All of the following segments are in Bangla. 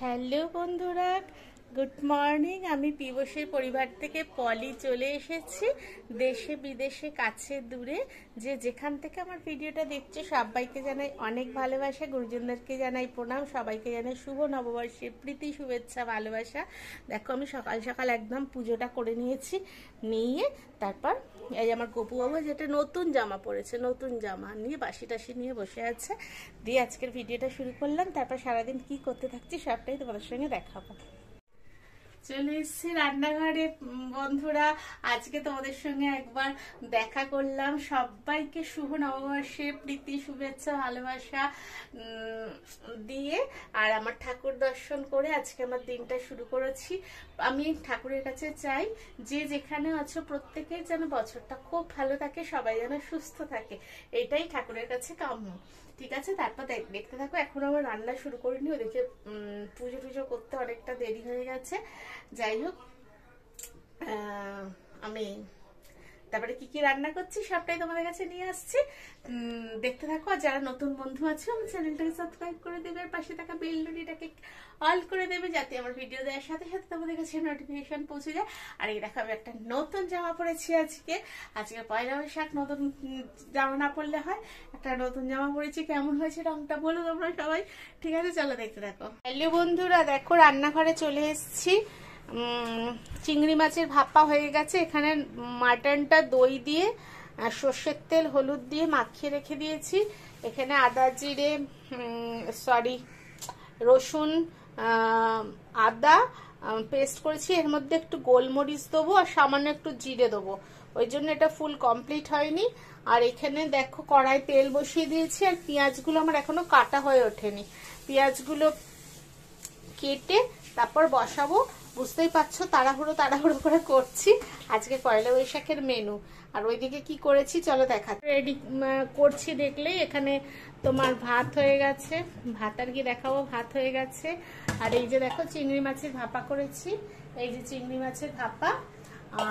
হ্যালো বন্ধুরা, গুড মর্নিং। আমি পিবসের পরিবার থেকে পলি চলে এসেছি। দেশে বিদেশে কাছে দূরে যে যেখান থেকে আমার ভিডিওটা দেখছে সবাইকে জানাই অনেক ভালোবাসা, গুরুজনদেরকে জানাই প্রণাম, সবাইকে জানাই শুভ নববর্ষের প্রীতি, শুভেচ্ছা, ভালোবাসা। দেখো আমি সকাল সকাল একদম পুজোটা করে নিয়ে তারপর এই আমার গপু বাবু যেটা নতুন জামা পরেছে, নতুন জামা নিয়ে বাসি টাসি নিয়ে বসে আছে। দিয়ে আজকের ভিডিওটা শুরু করলাম। তারপর সারাদিন কি করতে থাকছি সবটাই তোমাদের সঙ্গে দেখাবো। চলে এসেছি রান্নাঘরে বন্ধুরা। আজকে তোমাদের সঙ্গে একবার দেখা করলাম। সবাইকে শুভ নববর্ষে প্রীতি, শুভেচ্ছা, ভালোবাসা দিয়ে আর আমার ঠাকুর দর্শন করে আজকে আমার দিনটা শুরু করেছি। আমি ঠাকুরের কাছে চাই যে যেখানে আছো প্রত্যেকের যেন বছরটা খুব ভালো থাকে, সবাই যেন সুস্থ থাকে, এটাই ঠাকুরের কাছে কাম্য। ঠিক আছে, তারপর দেখতে থাকো। এখন আমার রান্না শুরু করিনি, ওদিকে পুজো টুজো করতে অনেকটা দেরি হয়ে গেছে। যাই হোক, আমি তারপরে কি কি রান্না করছি সবটাই তোমাদের কাছে নিয়ে আসছি, দেখতে থাকো। আর যারা নতুন বন্ধু আছে আমার চ্যানেলটাকে সাবস্ক্রাইব করে দেবে, আর পাশে থাকা বেল নোটিটাকে অল করে দেবে, যাতে আমার ভিডিও দেওয়ার সাথে সাথে তোমাদের কাছে নোটিফিকেশন পৌঁছে যায়। আর এই দেখো আমি একটা নতুন জামা পরেছি আজকে পয়লা বৈশাখ। নতুন জামা না পরলে হয়, একটা নতুন জামা পরেছি। কেমন হয়েছে রংটা বলো তোমরা সবাই। ঠিক আছে, চলো দেখতে থাকো। হ্যালো বন্ধুরা, দেখো রান্নাঘরে চলে এসেছি। চিংড়ি মাছের ভাপা হয়ে গেছে। এখানে মাটনটা দই দিয়ে সর্ষের তেল হলুদ দিয়ে মাখিয়ে রেখে দিয়েছি। এখানে আদা জিরে রসুন আদা পেস্ট করেছি। এর মধ্যে একটু গোলমরিচ দেবো আর সামান্য একটু জিরে দেবো, ওই জন্য এটা ফুল কমপ্লিট হয়নি। আর এখানে দেখো কড়াই তেল বসিয়ে দিয়েছি। আর পেঁয়াজগুলো আমার এখনো কাটা হয়ে ওঠেনি, পেঁয়াজগুলো কেটে তারপর বসাবো। বুঝতেই পারছো তাড়াহুড়ো করে করছি, আজকে পয়লা বৈশাখের মেনু। আর ওইদিকে কি করেছি চলো দেখা। রেডি করছি দেখলেই, এখানে তোমার ভাত হয়ে গেছে, ভাত আর কি দেখাবো, ভাত হয়ে গেছে। আর এই যে দেখো চিংড়ি মাছের ভাপা করেছি, এই যে চিংড়ি মাছের ভাপা।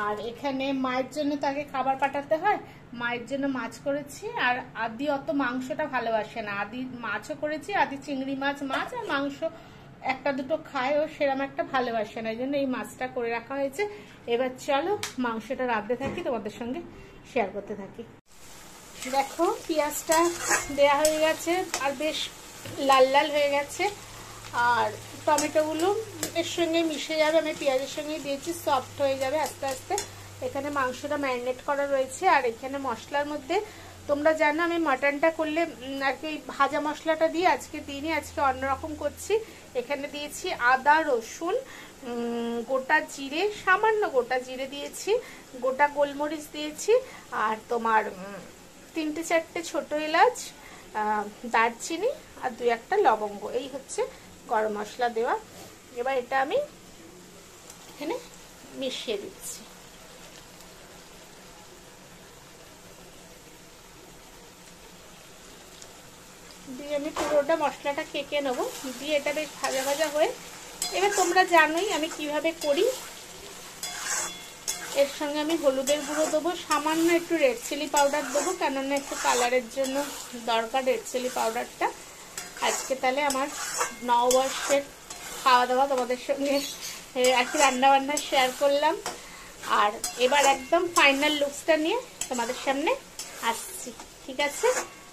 আর এখানে মায়ের জন্য তো আগে খাবার পাঠাতে হয়, মায়ের জন্য মাছ করেছি। আর আদি অত মাংসটা ভালোবাসে না, আদি মাছও করেছি। আদি চিংড়ি মাছ আর মাংস একটা দুটো খায়, ও সেরকম একটা ভালোবাসে না, এই জন্য এই মাছটা করে রাখা হয়েছে। এবার চলো মাংসটা রাঁধতে থাকি, তোমাদের সঙ্গে শেয়ার করতে থাকি। দেখো পেঁয়াজটা দেয়া হয়ে গেছে আর বেশ লাল লাল হয়ে গেছে। আর টমেটোগুলো এর সঙ্গে মিশে যাবে, আমি পেঁয়াজের সঙ্গে দিয়েছি, সফট হয়ে যাবে আস্তে আস্তে। এখানে মাংসটা ম্যারিনেট করা রয়েছে। আর এখানে মশলার মধ্যে তোমরা জানো আমি মাটনটা করলে আর কি ভাজা মশলাটা দিয়ে আজকে দিইনি, আজকে অন্যরকম করছি। এখানে দিয়েছি আদা রসুন, গোটা জিরে, সামান্য গোটা জিরে দিয়েছি, গোটা গোলমরিচ দিয়েছি, আর তোমার 3-4টে ছোট এলাচ, দারচিনি আর 2-1টা লবঙ্গ, এই হচ্ছে গরম মশলা দেওয়া। এবার এটা আমি এখানে মিশিয়ে দিচ্ছি। দিয়ে আমি পুরোটা মশলাটা কেটে নেবো, দিয়ে এটা বেশ ভাজা ভাজা হয়ে। এবার তোমরা জানোই আমি কিভাবে করি। এর সঙ্গে আমি হলুদের গুঁড়ো দেবো, সামান্য একটু রেড চিলি পাউডার দেবো, কেননা একটু কালারের জন্য দরকার রেড চিলি পাউডারটা। আজকে তাহলে আমার নববর্ষের খাওয়া দাওয়া তোমাদের সঙ্গে আর কি রান্নাবান্না শেয়ার করলাম। আর এবার একদম ফাইনাল লুকসটা নিয়ে তোমাদের সামনে আসছি। ঠিক আছে,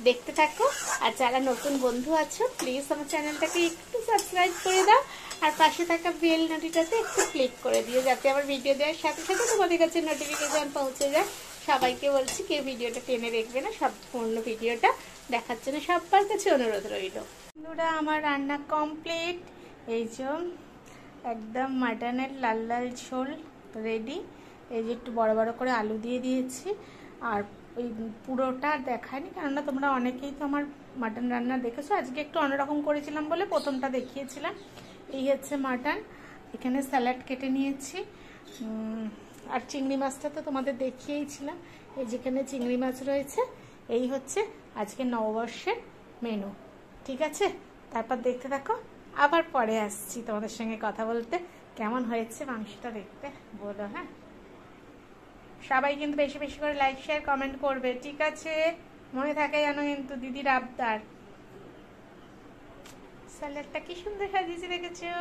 দেখতে থাকো। আর যারা নতুন বন্ধু আছো প্লিজ আমার চ্যানেলটাকে একটু সাবস্ক্রাইব করে দাও, আর পাশে থাকা বেল নোটিটাতে একটু ক্লিক করে দিও, যাতে আমার ভিডিও দেওয়ার সাথে সাথে তোমাদের কাছে নোটিফিকেশন পৌঁছে যায়। সবাইকে বলছি কেউ ভিডিওটা টেনে দেখবে না, সম্পূর্ণ ভিডিওটা দেখার জন্য সবার কাছে অনুরোধ রইল। বন্ধুরা আমার রান্না কমপ্লিট, এই যে একদম মাটনের লাল লাল ঝোল রেডি। এই যে একটু বড় বড় করে আলু দিয়ে দিয়েছি। আর ওই পুরোটা দেখায়নি, কেননা তোমরা অনেকেই তো আমার মাটন রান্না দেখেছো, আজকে একটু অন্যরকম করেছিলাম বলে প্রথমটা দেখিয়েছিলাম। এই হচ্ছে মাটন। এখানে স্যালাড কেটে নিয়েছি। আর চিংড়ি মাছটা তো তোমাদের দেখিয়েইছিলাম, এই যেখানে চিংড়ি মাছ রয়েছে। এই হচ্ছে আজকে নববর্ষের মেনু। ঠিক আছে, তারপর দেখতে থাকো, আবার পরে আসছি তোমাদের সঙ্গে কথা বলতে। কেমন হয়েছে মাংসটা দেখতে বলো। হ্যাঁ, সবাই কিন্তু বেশি বেশি করে লাইক শেয়ার কমেন্ট করবে, ঠিক আছে? মনে থাকে জানো কিন্তু দিদির আবদার। স্যালাডটা কি সুন্দর সাজিয়েছি দেখেছো,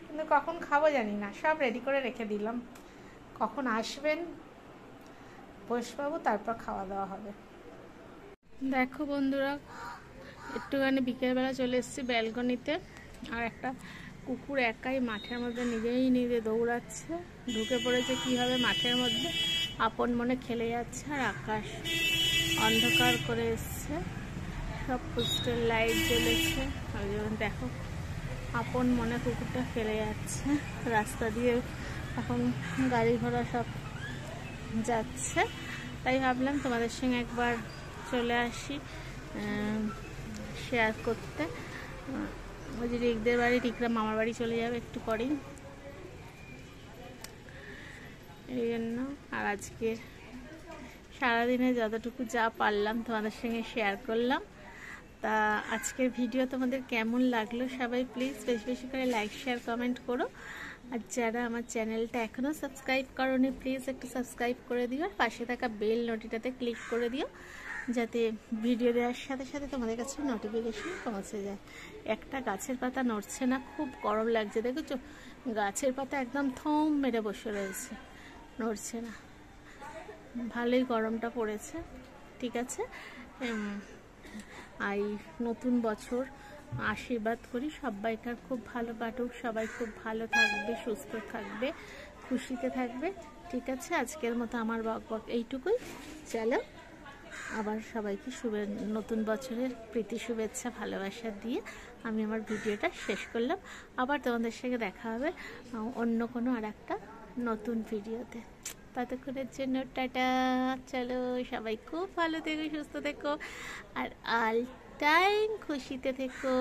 কিন্তু কখন খাবো জানি না, সব রেডি করে রেখে দিলাম। কখন আসবেন বসবাবু তারপর খাওয়া দাওয়া হবে। দেখো বন্ধুরা, একটুখানি বিকেলবেলা চলে এসেছি ব্যালকনিতে, আর একটা কুকুর একাই মাঠের মধ্যে নিজেই নিজে দৌড়াচ্ছে, ঢুকে পড়েছে কীভাবে মাঠের মধ্যে, আপন মনে খেলে যাচ্ছে। আর আকাশ অন্ধকার করে এসছে, সব পোস্টের লাইট জ্বলেছে, ওই জন্য দেখো আপন মনে কুকুরটা খেলে যাচ্ছে। রাস্তা দিয়ে এখন গাড়ি ঘোড়া সব যাচ্ছে, তাই ভাবলাম তোমাদের সঙ্গে একবার চলে আসি শেয়ার করতে। ওই যে রিকদের বাড়ি, রিকরা মামার বাড়ি চলে যাবে একটু পরেই, এই জন্য। আর আজকে সারাদিনে যতটুকু যা পারলাম তোমাদের সঙ্গে শেয়ার করলাম। তা আজকের ভিডিও তোমাদের কেমন লাগলো সবাই প্লিজ বেশি বেশি করে লাইক শেয়ার কমেন্ট করো। আর যারা আমার চ্যানেলটা এখনও সাবস্ক্রাইব করোনি প্লিজ একটু সাবস্ক্রাইব করে দিও, আর পাশে থাকা বেল নোটিটাতে ক্লিক করে দিও, যাতে ভিডিও দেওয়ার সাথে সাথে তোমাদের কাছে নোটিফিকেশন পৌঁছে যায়। একটা গাছের পাতা নড়ছে না, খুব গরম লাগছে, দেখেছো গাছের পাতা একদম থম মেরে বসে রয়েছে, নড়ছে না, ভালোই গরমটা পড়েছে। ঠিক আছে, আর নতুন বছর আশীর্বাদ করি সবাইকার খুব ভালো কাটুক, সবাই খুব ভালো থাকবে, সুস্থ থাকবে, খুশিতে থাকবে। ঠিক আছে, আজকের মতো আমার বক এইটুকুই। চলো, আবার সবাইকে নতুন বছরের প্রীতি শুভেচ্ছা ভালোবাসা দিয়ে আমি আমার ভিডিওটা শেষ করলাম। আবার তোমাদের সঙ্গে দেখা হবে অন্য কোনো আর একটা নতুন ভিডিওতে। ততক্ষণের জন্য টাটা। চলো, সবাই খুব ভালো থেকো, সুস্থ থেকো, আর অল টাইম খুশিতে থেকো।